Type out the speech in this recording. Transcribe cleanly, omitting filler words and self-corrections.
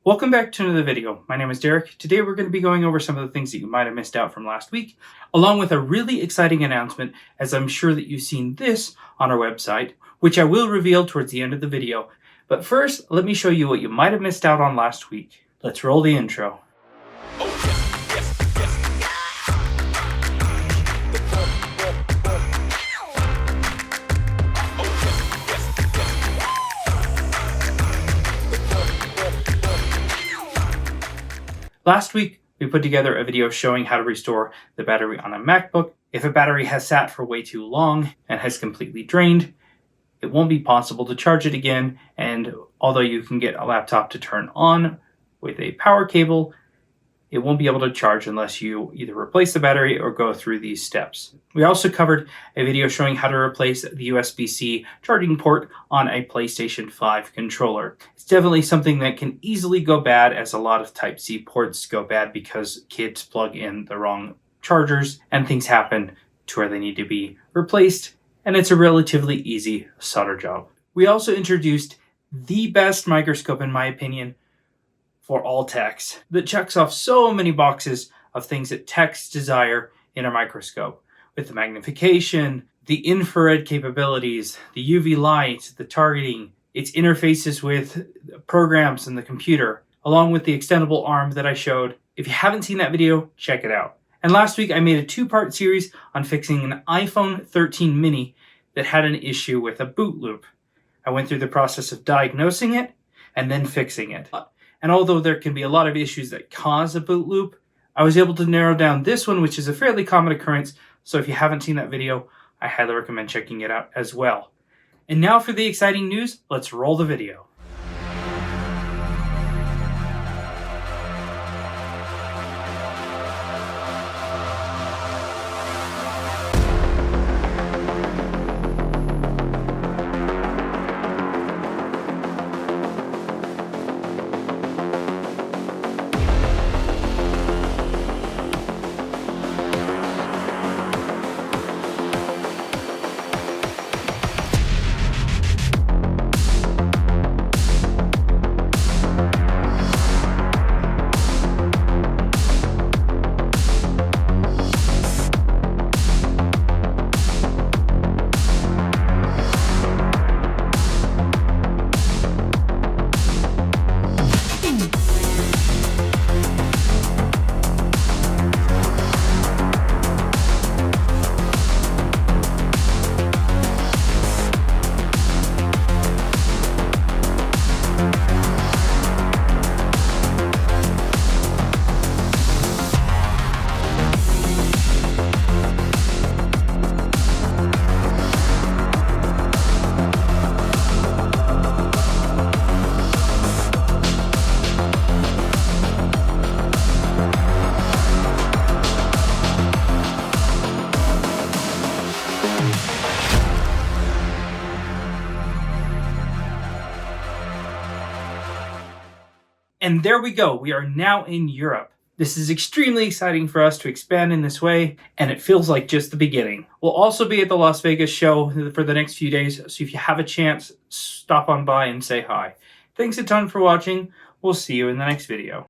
Welcome back to another video. My name is Derek. Today we're going to be going over some of the things that you might have missed out from last week, along with a really exciting announcement, as I'm sure that you've seen this on our website, which I will reveal towards the end of the video. But first, let me show you what you might have missed out on last week. Let's roll the intro. Last week, we put together a video showing how to restore the battery on a MacBook. If a battery has sat for way too long and has completely drained, it won't be possible to charge it again, and although you can get a laptop to turn on with a power cable, it won't be able to charge unless you either replace the battery or go through these steps. We also covered a video showing how to replace the USB-C charging port on a PlayStation 5 controller. It's definitely something that can easily go bad, as a lot of Type-C ports go bad because kids plug in the wrong chargers and things happen to where they need to be replaced, and it's a relatively easy solder job. We also introduced the best microscope, in my opinion, for all techs, that checks off so many boxes of things that techs desire in a microscope, with the magnification, the infrared capabilities, the UV light, the targeting, its interfaces with programs in the computer, along with the extendable arm that I showed. If you haven't seen that video, check it out. And last week I made a two-part series on fixing an iPhone 13 mini that had an issue with a boot loop. I went through the process of diagnosing it and then fixing it. And although there can be a lot of issues that cause a boot loop, I was able to narrow down this one, which is a fairly common occurrence. So if you haven't seen that video, I highly recommend checking it out as well. And now for the exciting news, let's roll the video. And there we go. We are now in Europe. This is extremely exciting for us to expand in this way, and it feels like just the beginning. We'll also be at the Las Vegas show for the next few days, so if you have a chance, stop on by and say hi. Thanks a ton for watching. We'll see you in the next video.